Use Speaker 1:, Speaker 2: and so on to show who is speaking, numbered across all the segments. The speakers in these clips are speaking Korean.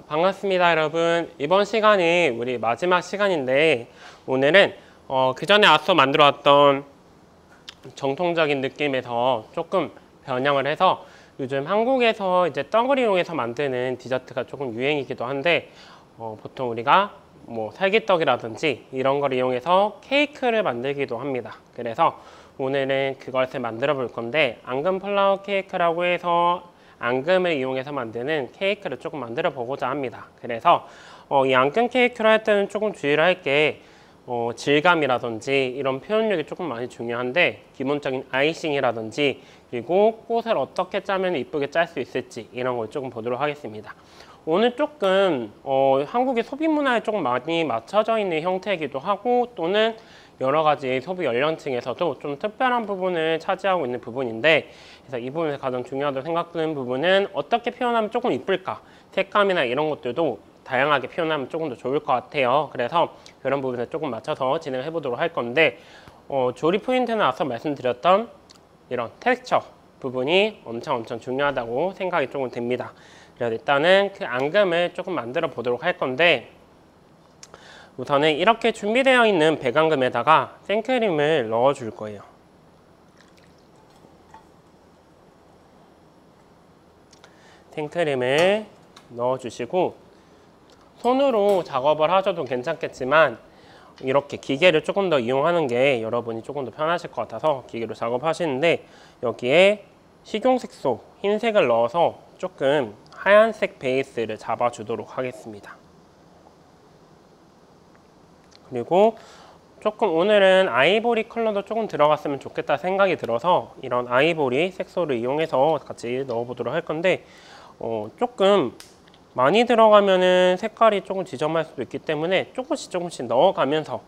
Speaker 1: 반갑습니다, 여러분. 이번 시간이 우리 마지막 시간인데 오늘은 그 전에 앞서 만들어 왔던 정통적인 느낌에서 조금 변형을 해서 요즘 한국에서 이제 떡을 이용해서 만드는 디저트가 조금 유행이기도 한데 보통 우리가 뭐 살기떡이라든지 이런 걸 이용해서 케이크를 만들기도 합니다. 그래서 오늘은 그것을 만들어 볼 건데 앙금 플라워 케이크라고 해서 앙금을 이용해서 만드는 케이크를 조금 만들어 보고자 합니다. 그래서 이 앙금 케이크를 할 때는 조금 주의를 할 게 질감이라든지 이런 표현력이 조금 많이 중요한데 기본적인 아이싱이라든지 그리고 꽃을 어떻게 짜면 이쁘게 짤 수 있을지 이런 걸 조금 보도록 하겠습니다. 오늘 조금 한국의 소비 문화에 조금 많이 맞춰져 있는 형태이기도 하고 또는 여러 가지 소비 연령층에서도 좀 특별한 부분을 차지하고 있는 부분인데 그래서 이 부분에서 가장 중요하다고 생각되는 부분은 어떻게 표현하면 조금 이쁠까? 색감이나 이런 것들도 다양하게 표현하면 조금 더 좋을 것 같아요. 그래서 그런 부분에 조금 맞춰서 진행해 보도록 할 건데 조리 포인트는 앞서 말씀드렸던 이런 텍스처 부분이 엄청 중요하다고 생각이 조금 됩니다. 그래서 일단은 그 앙금을 조금 만들어 보도록 할 건데 우선은 이렇게 준비되어 있는 백앙금에다가 생크림을 넣어 줄 거예요. 생크림을 넣어 주시고 손으로 작업을 하셔도 괜찮겠지만 이렇게 기계를 조금 더 이용하는 게 여러분이 조금 더 편하실 것 같아서 기계로 작업하시는데 여기에 식용색소 흰색을 넣어서 조금 하얀색 베이스를 잡아주도록 하겠습니다. 그리고 조금 오늘은 아이보리 컬러도 조금 들어갔으면 좋겠다 생각이 들어서 이런 아이보리 색소를 이용해서 같이 넣어보도록 할 건데 조금 많이 들어가면은 색깔이 조금 지저분할 수도 있기 때문에 조금씩 넣어가면서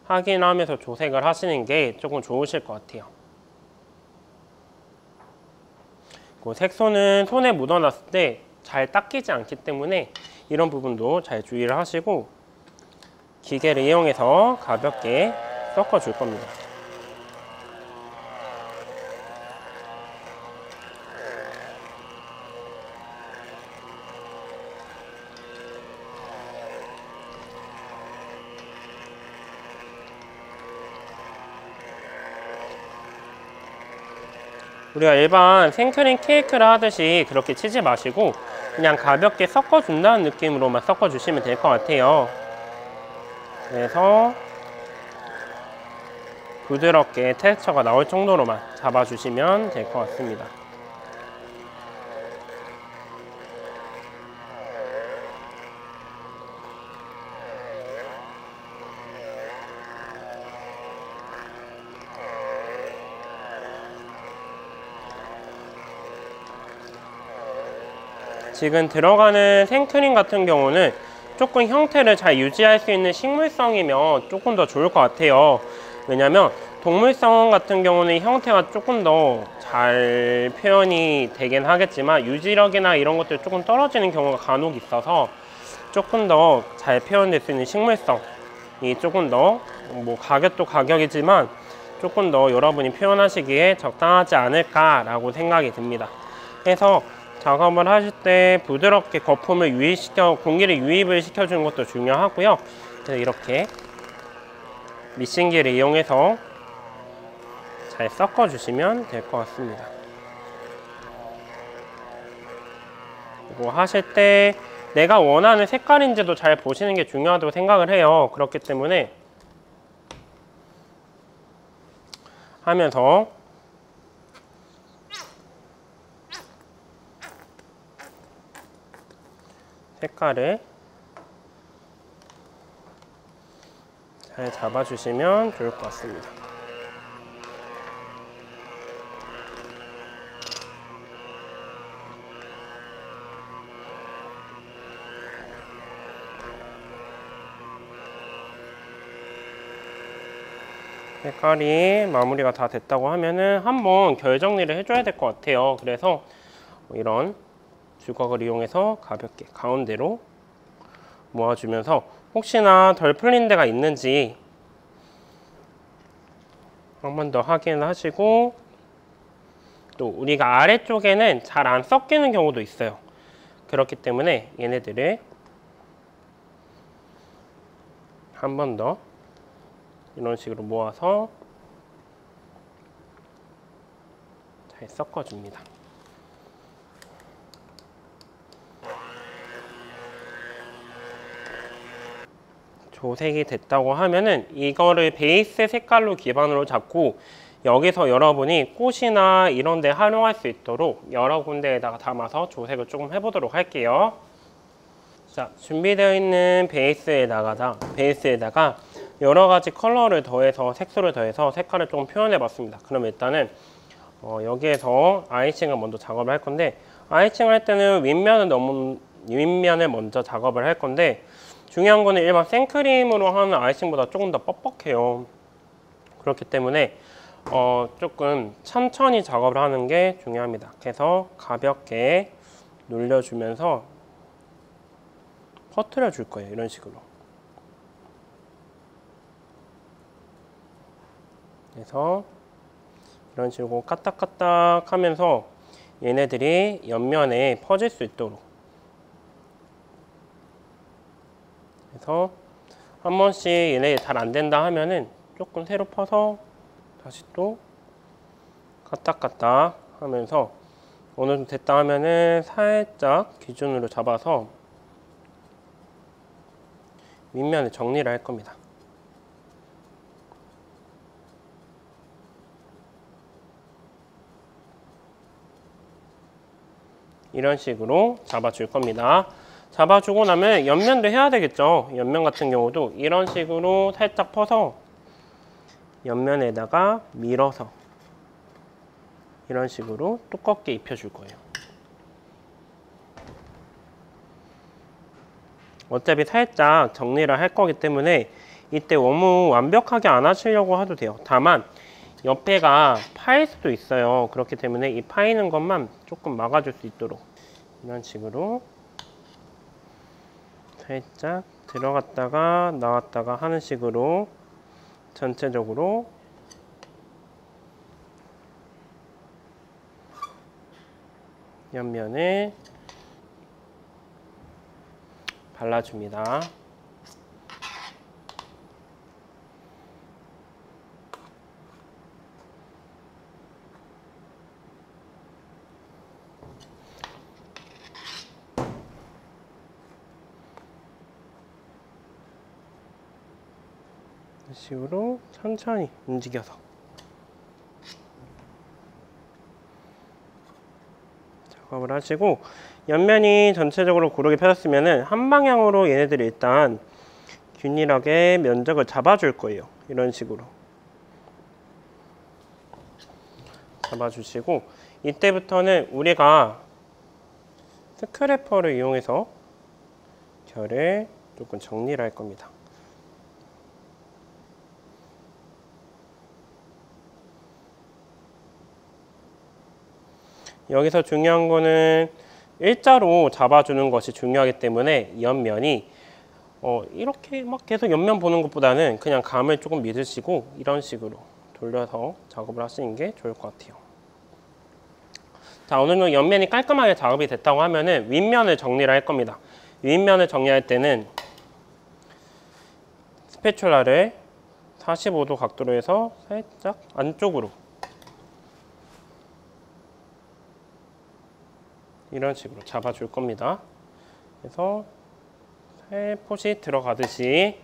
Speaker 1: 확인하면서 조색을 하시는 게 조금 좋으실 것 같아요. 색소는 손에 묻어놨을 때 잘 닦이지 않기 때문에 이런 부분도 잘 주의를 하시고 기계를 이용해서 가볍게 섞어 줄 겁니다. 우리가 일반 생크림 케이크를 하듯이 그렇게 치지 마시고 그냥 가볍게 섞어준다는 느낌으로만 섞어주시면 될 것 같아요. 그래서 부드럽게 텍스처가 나올 정도로만 잡아주시면 될 것 같습니다. 지금 들어가는 생크림 같은 경우는 조금 형태를 잘 유지할 수 있는 식물성이면 조금 더 좋을 것 같아요. 왜냐면 동물성 같은 경우는 형태가 조금 더 잘 표현이 되긴 하겠지만 유지력이나 이런 것들 조금 떨어지는 경우가 간혹 있어서 조금 더 잘 표현될 수 있는 식물성이 조금 더 뭐 가격도 가격이지만 조금 더 여러분이 표현하시기에 적당하지 않을까라고 생각이 듭니다. 그래서 작업을 하실 때 부드럽게 거품을 공기를 유입을 시켜주는 것도 중요하고요. 그래서 이렇게 미싱기를 이용해서 잘 섞어주시면 될 것 같습니다. 그리고 하실 때 내가 원하는 색깔인지도 잘 보시는 게 중요하다고 생각을 해요. 그렇기 때문에 하면서 색깔을 잘 잡아주시면 좋을 것 같습니다. 색깔이 마무리가 다 됐다고 하면은 한번 결 정리를 해줘야 될 것 같아요. 그래서 이런 주걱을 이용해서 가볍게 가운데로 모아주면서 혹시나 덜 풀린 데가 있는지 한 번 더 확인을 하시고 또 우리가 아래쪽에는 잘 안 섞이는 경우도 있어요. 그렇기 때문에 얘네들을 한 번 더 이런 식으로 모아서 잘 섞어줍니다. 조색이 됐다고 하면은 이거를 베이스 색깔로 기반으로 잡고 여기서 여러분이 꽃이나 이런 데 활용할 수 있도록 여러 군데에다가 담아서 조색을 조금 해보도록 할게요. 자, 준비되어 있는 베이스에다가 여러 가지 컬러를 더해서 색소를 더해서 색깔을 조금 표현해 봤습니다. 그럼 일단은 여기에서 아이싱을 먼저 작업을 할 건데, 아이싱을 할 때는 윗면을 먼저 작업을 할 건데, 중요한 거는 일반 생크림으로 하는 아이싱보다 조금 더 뻑뻑해요. 그렇기 때문에 조금 천천히 작업을 하는 게 중요합니다. 그래서 가볍게 눌려주면서 퍼뜨려 줄 거예요. 이런 식으로. 그래서 이런 식으로 까딱까딱 하면서 얘네들이 옆면에 퍼질 수 있도록, 그래서 한 번씩 얘네 잘 안 된다 하면은 조금 새로 퍼서 다시 또 까딱까딱 하면서 어느 정도 됐다 하면은 살짝 기준으로 잡아서 윗면에 정리를 할 겁니다. 이런 식으로 잡아줄 겁니다. 잡아주고 나면 옆면도 해야 되겠죠. 옆면 같은 경우도 이런 식으로 살짝 퍼서 옆면에다가 밀어서 이런 식으로 두껍게 입혀줄 거예요. 어차피 살짝 정리를 할 거기 때문에 이때 너무 완벽하게 안 하시려고 해도 돼요. 다만 옆에가 파일 수도 있어요. 그렇기 때문에 이 파이는 것만 조금 막아줄 수 있도록 이런 식으로 살짝 들어갔다가 나왔다가 하는 식으로 전체적으로 옆면에 발라줍니다. 이런 식으로 천천히 움직여서 작업을 하시고, 옆면이 전체적으로 고르게 펴졌으면 한 방향으로 얘네들이 일단 균일하게 면적을 잡아줄 거예요. 이런 식으로 잡아주시고, 이때부터는 우리가 스크래퍼를 이용해서 결을 조금 정리를 할 겁니다. 여기서 중요한 거는 일자로 잡아주는 것이 중요하기 때문에 옆면이 이렇게 막 계속 옆면 보는 것보다는 그냥 감을 조금 믿으시고 이런 식으로 돌려서 작업을 하시는 게 좋을 것 같아요. 자, 어느 정도 옆면이 깔끔하게 작업이 됐다고 하면은 윗면을 정리를 할 겁니다. 윗면을 정리할 때는 스패츌라를 45도 각도로 해서 살짝 안쪽으로 이런 식으로 잡아줄 겁니다. 그래서 살포시 들어가듯이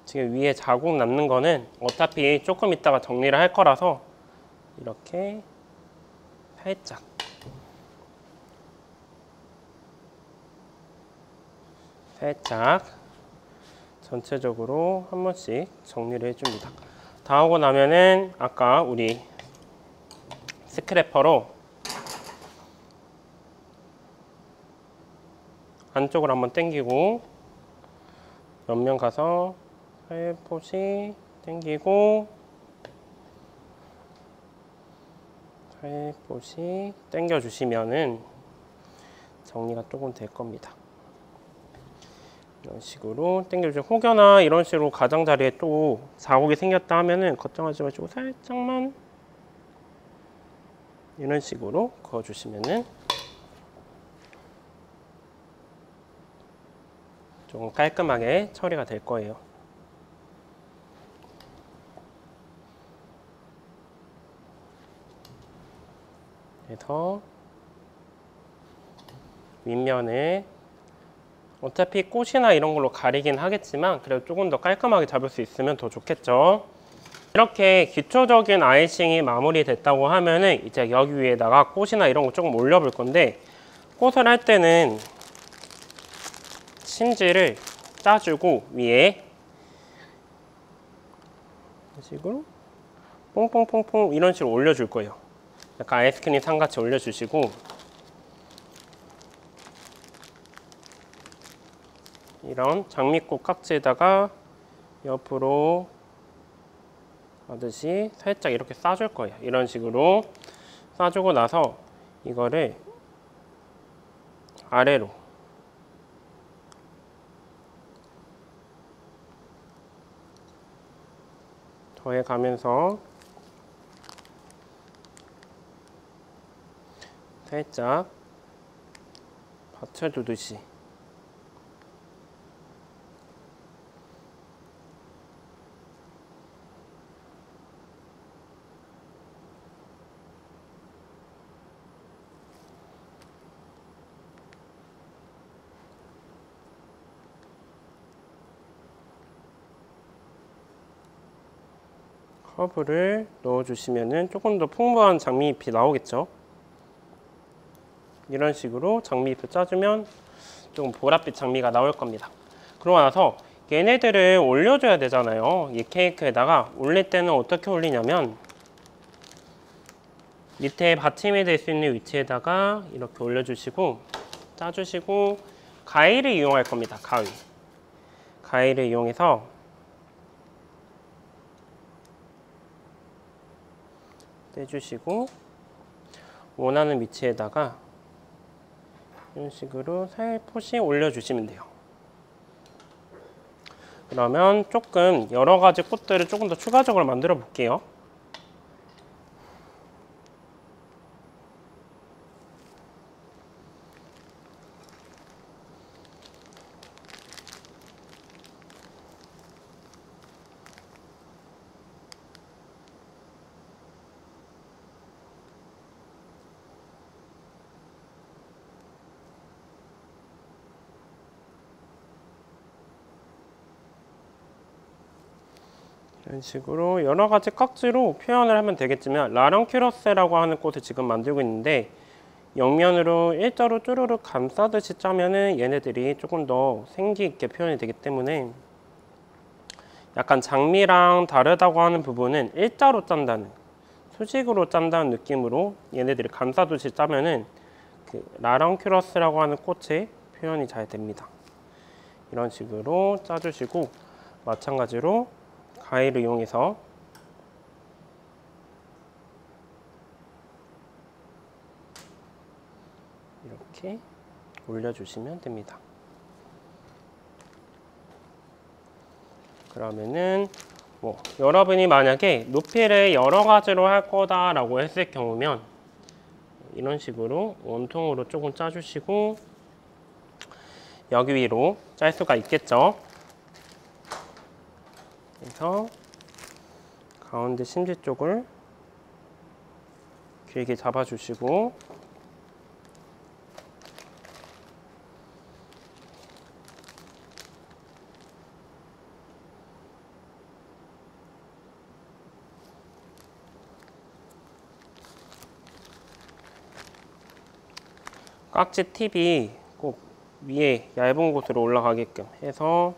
Speaker 1: 지금 위에 자국 남는 거는 어차피 조금 있다가 정리를 할 거라서 이렇게 살짝 전체적으로 한 번씩 정리를 해줍니다. 다 하고 나면은 아까 우리 스크래퍼로 안쪽으로 한번 당기고 옆면 가서 살포시 당기고 살포시 당겨 주시면은 정리가 조금 될 겁니다. 이런 식으로 당겨주시고, 혹여나 이런 식으로 가장자리에 또 자국이 생겼다 하면은 걱정하지 마시고 살짝만 이런 식으로 그어주시면은 좀 깔끔하게 처리가 될 거예요. 그래서 윗면을 어차피 꽃이나 이런 걸로 가리긴 하겠지만 그래도 조금 더 깔끔하게 잡을 수 있으면 더 좋겠죠. 이렇게 기초적인 아이싱이 마무리됐다고 하면은 이제 여기 위에다가 꽃이나 이런 거 조금 올려볼 건데, 꽃을 할 때는 심지를 짜주고 위에 이런 식으로 퐁퐁퐁퐁 이런 식으로 올려줄 거예요. 약간 아이스크림 상같이 올려주시고, 이런 장미꽃 깍지에다가 옆으로 하듯이 살짝 이렇게 싸줄 거예요. 이런 식으로 싸주고 나서 이거를 아래로 더해가면서 살짝 받쳐주듯이 커브를 넣어주시면은 조금 더 풍부한 장미잎이 나오겠죠. 이런 식으로 장미잎을 짜주면 조금 보랏빛 장미가 나올 겁니다. 그러고 나서 얘네들을 올려줘야 되잖아요. 이 케이크에다가 올릴 때는 어떻게 올리냐면, 밑에 받침이 될 수 있는 위치에다가 이렇게 올려주시고 짜주시고, 가위를 이용할 겁니다. 가위를 이용해서 떼주시고 원하는 위치에다가 이런 식으로 살포시 올려주시면 돼요. 그러면 조금 여러 가지 꽃들을 조금 더 추가적으로 만들어 볼게요. 이런 식으로 여러 가지 깍지로 표현을 하면 되겠지만, 라랑큐러스라고 하는 꽃을 지금 만들고 있는데, 옆면으로 일자로 쭈루룩 감싸듯이 짜면은 얘네들이 조금 더 생기 있게 표현이 되기 때문에, 약간 장미랑 다르다고 하는 부분은 일자로 짠다는, 수직으로 짠다는 느낌으로 얘네들이 감싸듯이 짜면은 그 라랑큐러스라고 하는 꽃의 표현이 잘 됩니다. 이런 식으로 짜주시고, 마찬가지로 가위를 이용해서 이렇게 올려주시면 됩니다. 그러면은 여러분이 만약에 높이를 여러 가지로 할 거다라고 했을 경우면 이런 식으로 원통으로 조금 짜주시고 여기 위로 짤 수가 있겠죠. 그래서 가운데 심지 쪽을 길게 잡아주시고 깍지 팁이 꼭 위에 얇은 곳으로 올라가게끔 해서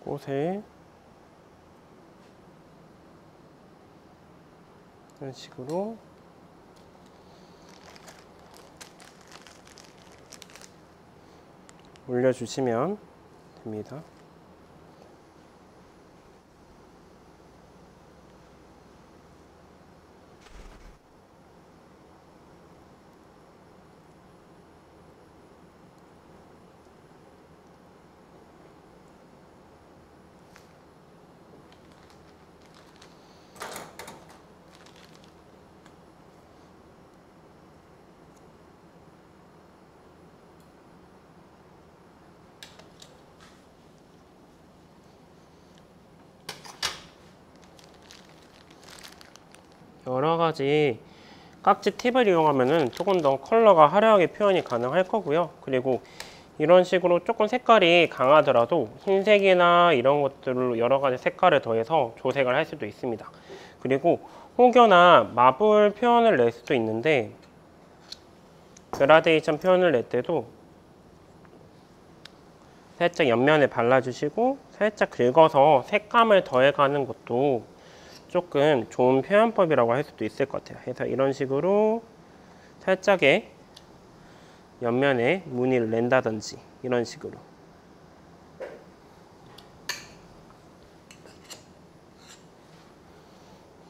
Speaker 1: 꽃에 이런 식으로 올려주시면 됩니다. 여러 가지 깍지 팁을 이용하면은 조금 더 컬러가 화려하게 표현이 가능할 거고요. 그리고 이런 식으로 조금 색깔이 강하더라도 흰색이나 이런 것들로 여러 가지 색깔을 더해서 조색을 할 수도 있습니다. 그리고 혹여나 마블 표현을 낼 수도 있는데 그라데이션 표현을 낼 때도 살짝 옆면에 발라주시고 살짝 긁어서 색감을 더해가는 것도 조금 좋은 표현법이라고 할 수도 있을 것 같아요. 그래서 이런 식으로 살짝의 옆면에 무늬를 낸다든지 이런 식으로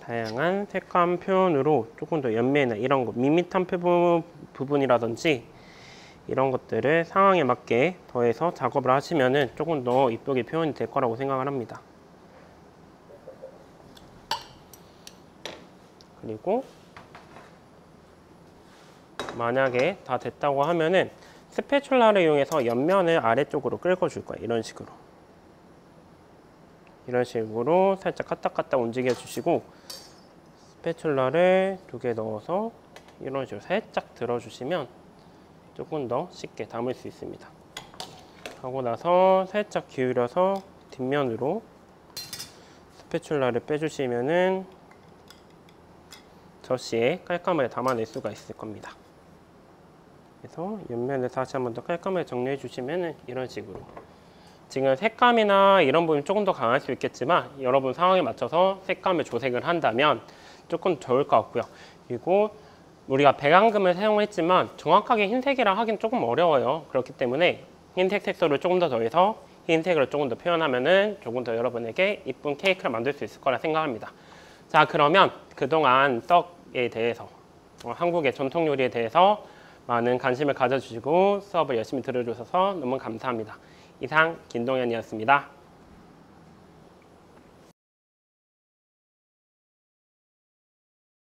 Speaker 1: 다양한 색감 표현으로 조금 더 옆면이나 이런 거 밋밋한 부분이라든지 이런 것들을 상황에 맞게 더해서 작업을 하시면은 조금 더 이쁘게 표현이 될 거라고 생각을 합니다. 그리고 만약에 다 됐다고 하면은 스패츌라를 이용해서 옆면을 아래쪽으로 긁어줄 거예요. 이런 식으로 살짝 까딱까딱 움직여 주시고 스패츌라를 2개 넣어서 이런 식으로 살짝 들어주시면 조금 더 쉽게 담을 수 있습니다. 하고 나서 살짝 기울여서 뒷면으로 스패츌라를 빼주시면은 젖시에 깔끔하게 담아낼 수가 있을 겁니다. 그래서 옆면을 다시 한번 더 깔끔하게 정리해 주시면 이런 식으로 지금 색감이나 이런 부분이 조금 더 강할 수 있겠지만 여러분 상황에 맞춰서 색감을 조색을 한다면 조금 좋을 것 같고요. 그리고 우리가 배강금을 사용했지만 정확하게 흰색이라 하긴 조금 어려워요. 그렇기 때문에 흰색 색소를 조금 더 더해서 흰색으로 조금 더 표현하면은 조금 더 여러분에게 이쁜 케이크를 만들 수 있을 거라 생각합니다. 자, 그러면 그동안 떡에 대해서 한국의 전통 요리에 대해서 많은 관심을 가져주시고 수업을 열심히 들어주셔서 너무 감사합니다. 이상 김동현이었습니다.